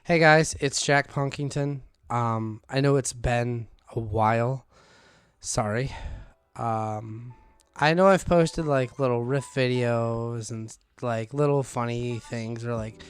Hey guys, it's jackpunkington. I know it's been a while. Sorry. Um, I know I've posted like little riff videos and like little funny things or like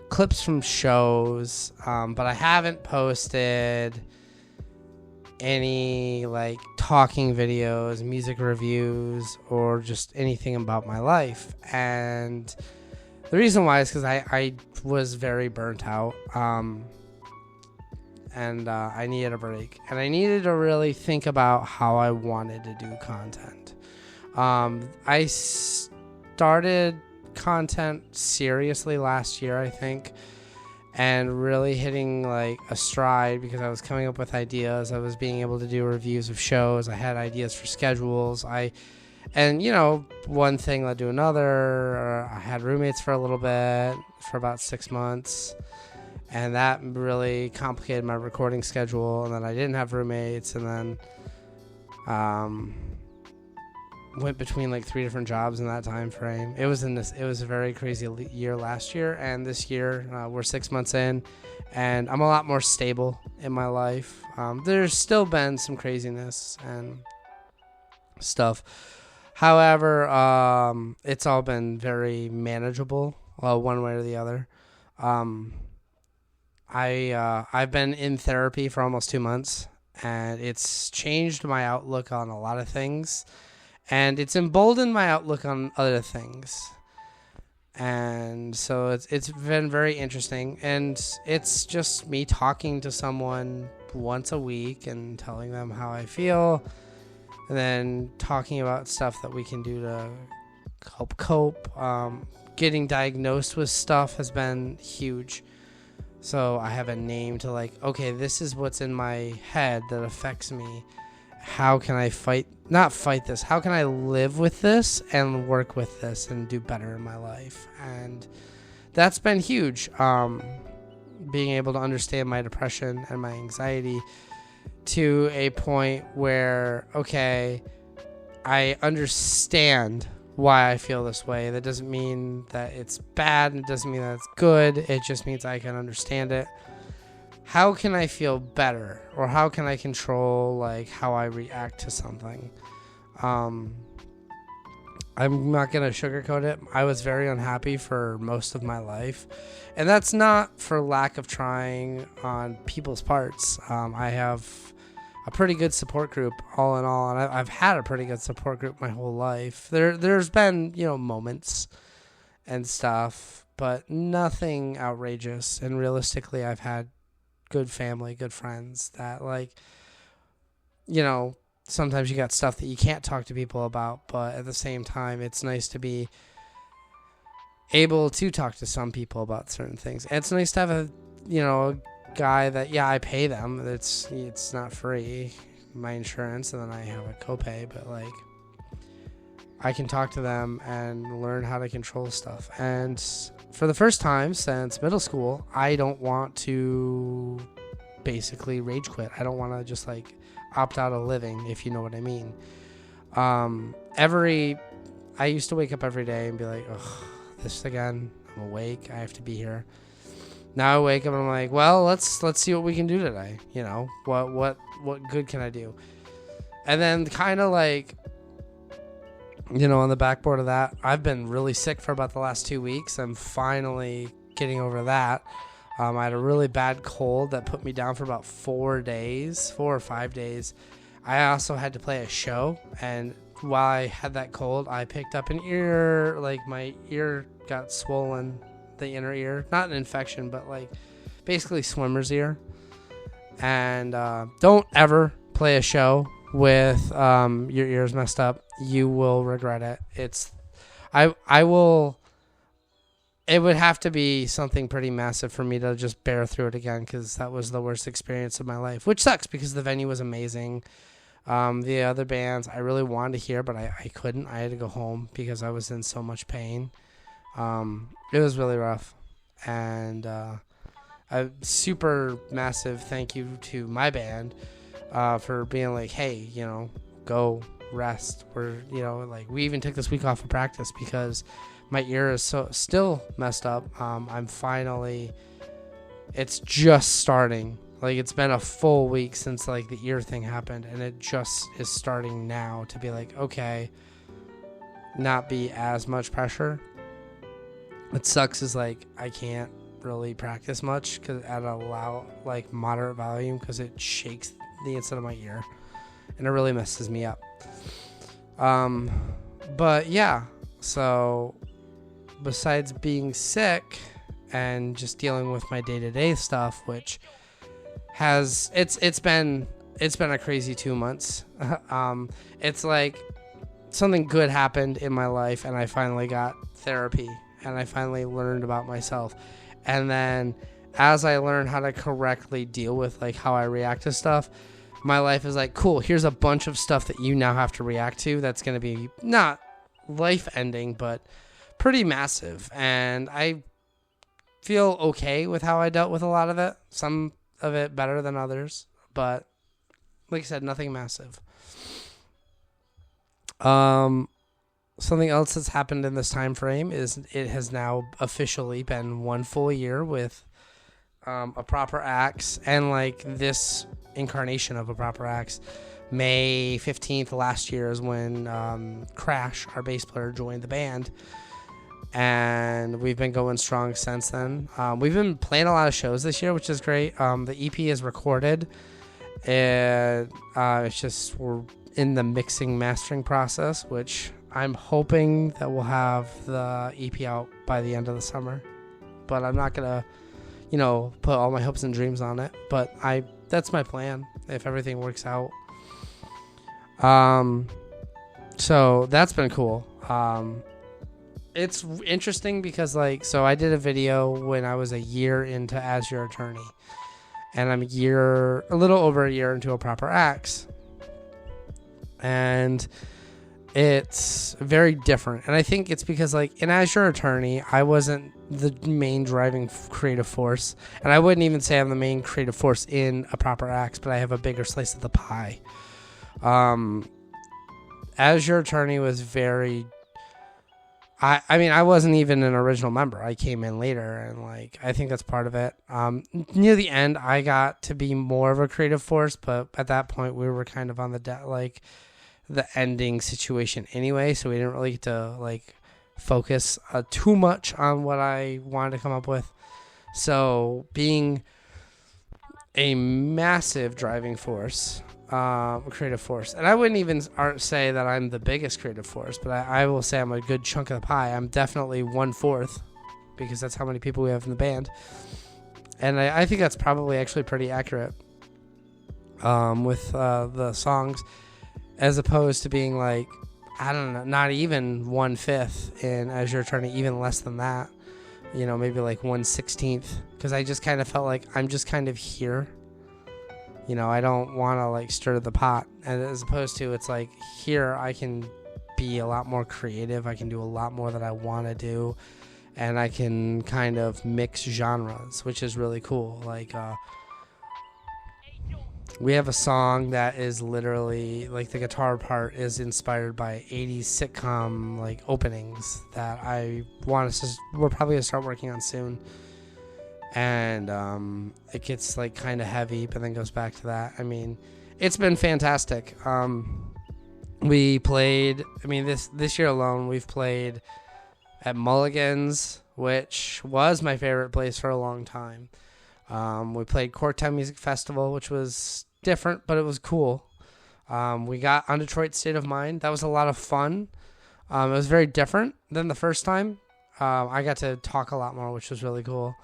clips from shows, but I haven't posted any like talking videos, music reviews, or just anything about my life. And the reason why is because I was very burnt out. And I needed a break. And I needed to really think about how I wanted to do content. I started content seriously last year, I think, and really hitting like a stride because I was coming up with ideas. I was being able to do reviews of shows. I had ideas for schedules. And one thing led to another. I had roommates for a little bit, for about 6 months. And that really complicated my recording schedule. And then I didn't have roommates. And then went between like 3 different jobs in that time frame. It was a very crazy year last year. And this year, we're 6 months in. And I'm a lot more stable in my life. There's still been some craziness and stuff. However, it's all been very manageable, one way or the other. I've been in therapy for almost 2 months, and it's changed my outlook on a lot of things, and it's emboldened my outlook on other things. And so it's been very interesting, and it's just me talking to someone once a week and telling them how I feel, and then talking about stuff that we can do to help cope. Getting diagnosed with stuff has been huge. So I have a name to like, okay, this is what's in my head that affects me. How can I not fight this? How can I live with this and work with this and do better in my life? And that's been huge. Being able to understand my depression and my anxiety to a point where, okay, I understand why I feel this way. That doesn't mean that it's bad. It doesn't mean that it's good. It just means I can understand it. How can I feel better? Or how can I control like how I react to something? I'm not going to sugarcoat it. I was very unhappy for most of my life. And that's not for lack of trying on people's parts. I have a pretty good support group all in all, and I've had a pretty good support group my whole life. There's been moments and stuff, but nothing outrageous. And realistically, I've had good family, good friends that like sometimes you got stuff that you can't talk to people about, but at the same time it's nice to be able to talk to some people about certain things. And it's nice to have a guy that I pay them. It's not free, my insurance, and then I have a copay, but like I can talk to them and learn how to control stuff. And for the first time since middle school, I don't want to basically rage quit. I don't want to just like opt out of living, if you know what I mean. I used to wake up every day and be like, ugh, this again. I'm awake. I have to be here. Now I wake up and I'm like, well, let's see what we can do today. What good can I do? And then kind of like, on the backboard of that, I've been really sick for about the last 2 weeks. I'm finally getting over that. I had a really bad cold that put me down for about 4 or 5 days. I also had to play a show, and while I had that cold, I picked up an ear, like my ear got swollen, the inner ear, not an infection, but like basically swimmer's ear. And don't ever play a show with your ears messed up. You will regret it. It would have to be something pretty massive for me to just bear through it again, because that was the worst experience of my life, which sucks because the venue was amazing. The other bands I really wanted to hear, but I couldn't. I had to go home because I was in so much pain. It was really rough. And a super massive thank you to my band for being like, hey, go rest. We even took this week off of practice because my ear is still messed up. I'm finally it's just starting. Like, it's been a full week since, like, the ear thing happened, and it just is starting now to be like, okay, not be as much pressure. What sucks is, like, I can't really practice much cause at a loud, like, moderate volume because it shakes the inside of my ear, and it really messes me up. But, yeah, so besides being sick and just dealing with my day-to-day stuff, which has it's been a crazy 2 months. It's like something good happened in my life, and I finally got therapy, and I finally learned about myself. And then as I learned how to correctly deal with, like, how I react to stuff, my life is like, cool, here's a bunch of stuff that you now have to react to that's going to be not life-ending, but pretty massive. And I feel okay with how I dealt with a lot of it. Some of it better than others, but like I said, nothing massive. Something else that's happened in this time frame is it has now officially been 1 full year with a proper axe, and like this incarnation of a proper axe. May 15th last year is when Crash, our bass player, joined the band, and we've been going strong since then. We've been playing a lot of shows this year, which is great. The EP is recorded, and it's just we're in the mixing mastering process, which I'm hoping that we'll have the EP out by the end of the summer. But I'm not gonna, put all my hopes and dreams on it. But that's my plan if everything works out. So that's been cool. It's interesting because, like, so I did a video when I was a year into As Your Attorney, and I'm a little over a year into a proper axe, and it's very different. And I think it's because, like, in As Your Attorney, I wasn't the main driving creative force, and I wouldn't even say I'm the main creative force in a proper axe, but I have a bigger slice of the pie. As Your Attorney was very, I mean, I wasn't even an original member. I came in later, and, like, I think that's part of it. Near the end, I got to be more of a creative force, but at that point, we were kind of on the ending situation anyway, so we didn't really get to, like, focus too much on what I wanted to come up with. So being a massive driving force, creative force, and I wouldn't even say that I'm the biggest creative force, but I will say I'm a good chunk of the pie. I'm definitely 1/4 because that's how many people we have in the band, and I think that's probably actually pretty accurate with the songs, as opposed to being like, I don't know, not even 1/5 in As Your Attorney, even less than that, maybe like 1/16, because I just kind of felt like I'm just kind of here. I don't want to, like, stir the pot, and as opposed to, it's like, here I can be a lot more creative. I can do a lot more that I want to do, and I can kind of mix genres, which is really cool. Like, we have a song that is literally, like, the guitar part is inspired by 80s sitcom, like, openings that we're probably gonna start working on soon. And it gets, like, kind of heavy, but then goes back to that. I mean, it's been fantastic. We played, this year alone, we've played at Mulligan's, which was my favorite place for a long time. We played Corktown Music Festival, which was different, but it was cool. We got on Detroit State of Mind. That was a lot of fun. It was very different than the first time. I got to talk a lot more, which was really cool.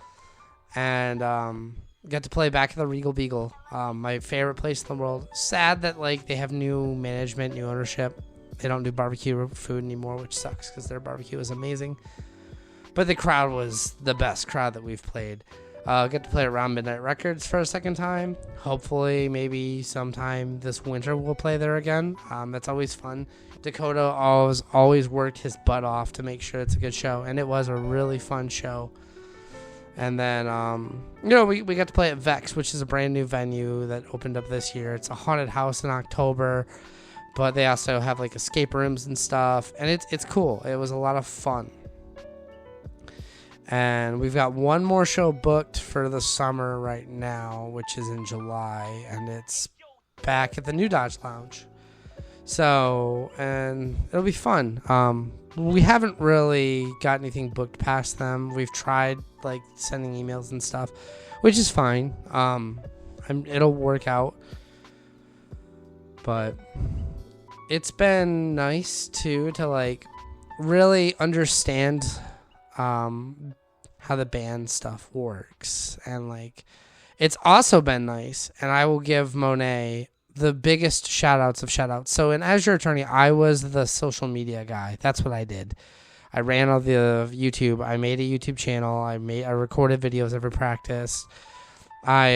And got to play back at the Regal Beagle, my favorite place in the world. Sad that, like, they have new management, new ownership. They don't do barbecue food anymore, which sucks because their barbecue is amazing. But the crowd was the best crowd that we've played. Get to play around Midnight Records for a second time. Hopefully, maybe sometime this winter we'll play there again. That's always fun. Dakota always worked his butt off to make sure it's a good show, and it was a really fun show. And then, we got to play at Vex, which is a brand new venue that opened up this year. It's a haunted house in October, but they also have, like, escape rooms and stuff, and it's cool. It was a lot of fun. And we've got one more show booked for the summer right now, which is in July, and it's back at the New Dodge Lounge. So, and it'll be fun. We haven't really got anything booked past them. We've tried like sending emails and stuff, which is fine. It'll work out. But it's been nice too to like really understand how the band stuff works, and like it's also been nice, and I will give Monet the biggest shout outs of shout outs. So in As Your Attorney, I was the social media guy. That's what I did. I ran all the YouTube. I made a YouTube channel. I recorded videos every practice. I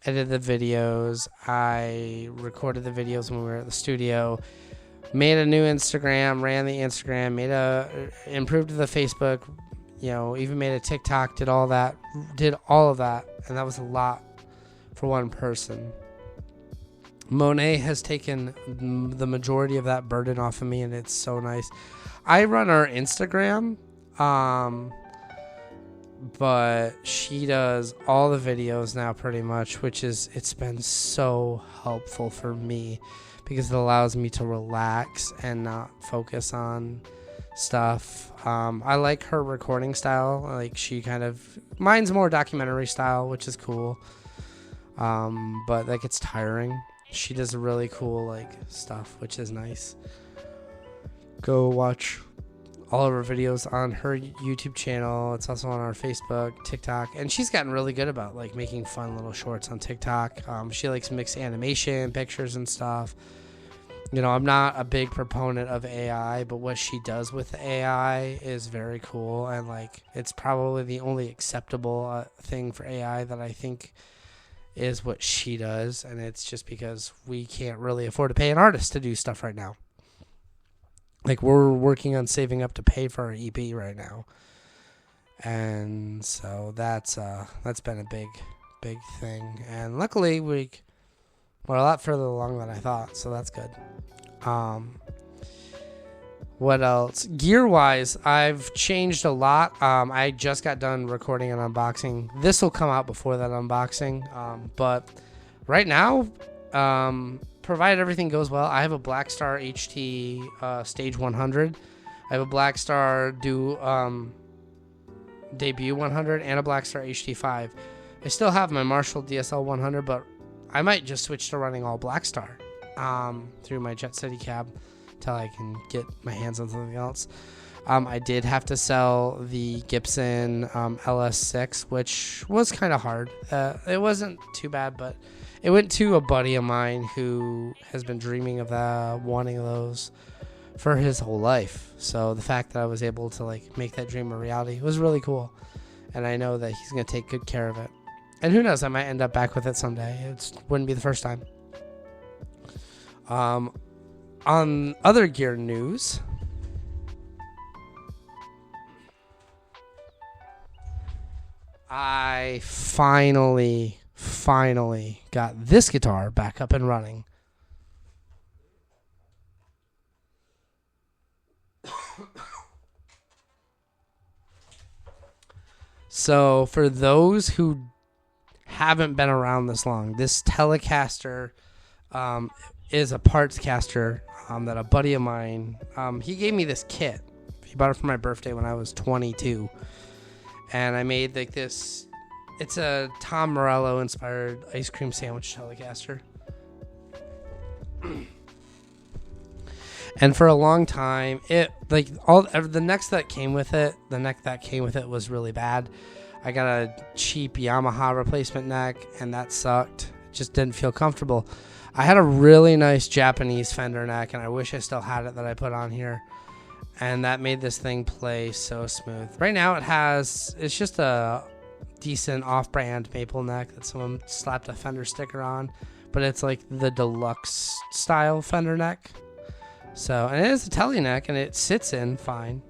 edited the videos. I recorded the videos when we were at the studio. Made a new Instagram, ran the Instagram, improved the Facebook, even made a TikTok, did all of that, and that was a lot for one person. Monet has taken the majority of that burden off of me, and it's so nice. I run our Instagram, but she does all the videos now pretty much, it's been so helpful for me because it allows me to relax and not focus on stuff. I like her recording style. Like mine's more documentary style, which is cool. But that gets tiring. She does really cool stuff, which is nice. Go watch all of her videos on her YouTube channel. It's also on our Facebook, TikTok, and she's gotten really good about making fun little shorts on TikTok. She likes mixed animation, pictures and stuff. I'm not a big proponent of AI, but what she does with AI is very cool, and it's probably the only acceptable thing for AI that I think is what she does, and it's just because we can't really afford to pay an artist to do stuff right now. We're working on saving up to pay for our EP right now, and so that's been a big thing. And luckily we're a lot further along than I thought, so that's good. What else? Gear-wise, I've changed a lot. I just got done recording an unboxing. This will come out before that unboxing. But right now, provided everything goes well, I have a Blackstar HT Stage 100. I have a Blackstar Debut 100 and a Blackstar HT5. I still have my Marshall DSL 100, but I might just switch to running all Blackstar through my Jet City cab till I can get my hands on something else. I did have to sell the Gibson LS6, which was kind of hard. It wasn't too bad, but it went to a buddy of mine who has been dreaming of wanting those for his whole life. So the fact that I was able to make that dream a reality was really cool, and I know that he's going to take good care of it. And who knows, I might end up back with it someday. It wouldn't be the first time. On other gear news, I finally got this guitar back up and running. So for those who haven't been around this long, this Telecaster is a parts caster that a buddy of mine, he gave me this kit. He bought it for my birthday when I was 22. And I made this, it's a Tom Morello inspired ice cream sandwich Telecaster. And for a long time, the neck that came with it was really bad. I got a cheap Yamaha replacement neck, and that sucked. It just didn't feel comfortable. I had a really nice Japanese Fender neck, and I wish I still had it that I put on here. And that made this thing play so smooth. Right now it's just a decent off-brand maple neck that someone slapped a Fender sticker on. But it's the deluxe style Fender neck. So, and it is a tele neck, and it sits in fine.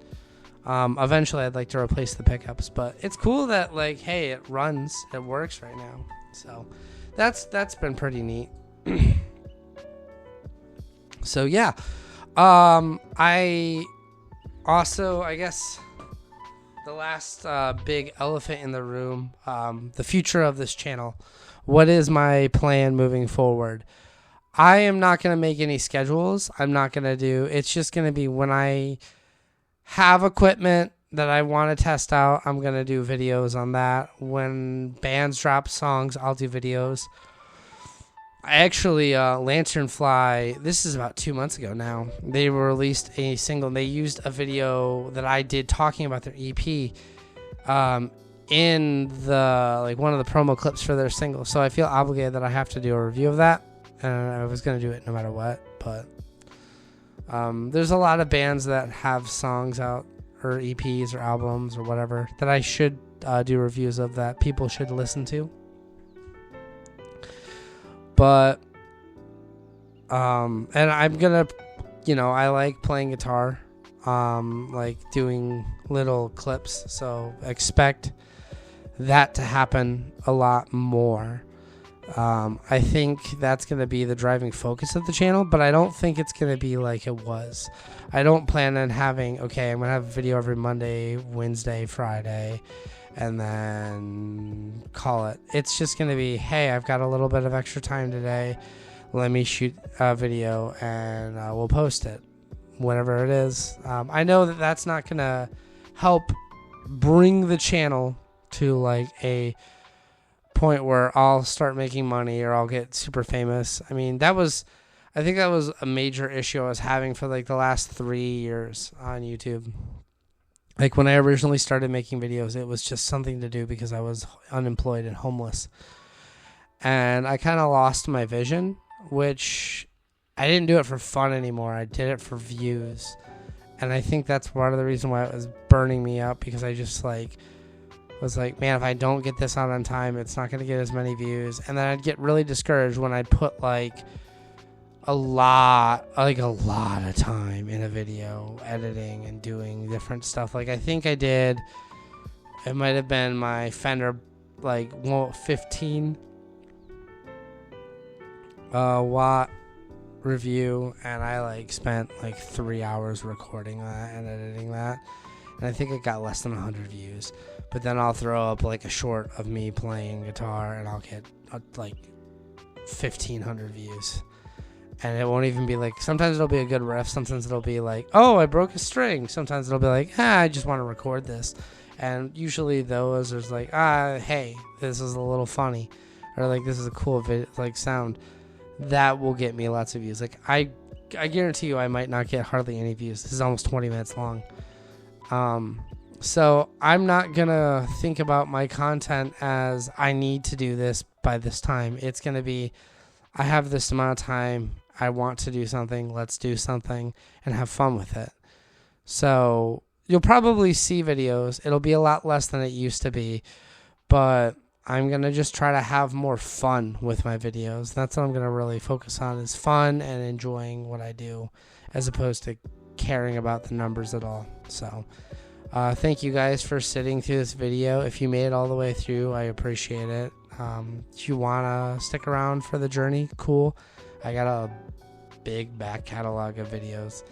Eventually I'd like to replace the pickups, but it's cool that hey, it runs, it works right now. So that's been pretty neat. So yeah, I guess the last big elephant in the room, the future of this channel. What is my plan moving forward? I am not going to make any schedules. I'm not going to do, it's just going to be when I have equipment that I want to test out, I'm going to do videos on that. When bands drop songs, I'll do videos. I actually, Lanternfly, this is about 2 months ago now, they released a single, and they used a video that I did talking about their EP in the, like, one of the promo clips for their single. So I feel obligated that I have to do a review of that, and I was going to do it no matter what, but there's a lot of bands that have songs out, or EPs or albums or whatever, that I should do reviews of, that people should listen to. But, and I'm gonna, I like playing guitar, like doing little clips, so expect that to happen a lot more. I think that's gonna be the driving focus of the channel, but I don't think it's gonna be like it was. I don't plan on having, I'm gonna have a video every Monday, Wednesday, Friday, and then call it. It's just going to be, hey, I've got a little bit of extra time today. Let me shoot a video, and we'll post it, whatever it is. I know that that's not going to help bring the channel to like a point where I'll start making money or I'll get super famous. I mean, I think that was a major issue I was having for like the last 3 years on YouTube. Like when I originally started making videos, it was just something to do because I was unemployed and homeless. And I kind of lost my vision, which I didn't do it for fun anymore. I did it for views. And I think that's part of the reason why it was burning me up, because I just was like, man, if I don't get this out on time, it's not going to get as many views. And then I'd get really discouraged when I'd put a lot of time in a video, editing and doing different stuff. Like I think I did, it might have been my Fender 15 watt review, and I spent 3 hours recording that and editing that, and I think it got less than 100 views. But then I'll throw up a short of me playing guitar, and I'll get 1,500 views. And it won't even be sometimes it'll be a good riff, sometimes it'll be oh, I broke a string, sometimes it'll be I just want to record this. And usually those there's hey, this is a little funny, or this is a cool sound. That will get me lots of views. I guarantee you I might not get hardly any views. This is almost 20 minutes long. So I'm not gonna think about my content as I need to do this by this time. It's gonna be, I have this amount of time, I want to do something, let's do something and have fun with it. So you'll probably see videos. It'll be a lot less than it used to be, but I'm going to just try to have more fun with my videos. That's what I'm going to really focus on, is fun and enjoying what I do, as opposed to caring about the numbers at all. So thank you guys for sitting through this video. If you made it all the way through, I appreciate it. If you want to stick around for the journey, cool. I got a big back catalog of videos.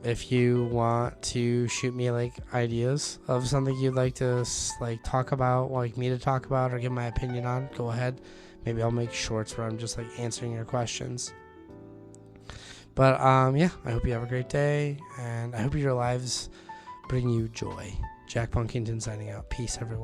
If you want to shoot me ideas of something you'd like to talk about, me to talk about or give my opinion on, go ahead. Maybe I'll make shorts where I'm just answering your questions. But yeah, I hope you have a great day, and I hope your lives bring you joy. Jack Punkington signing out. Peace, everyone.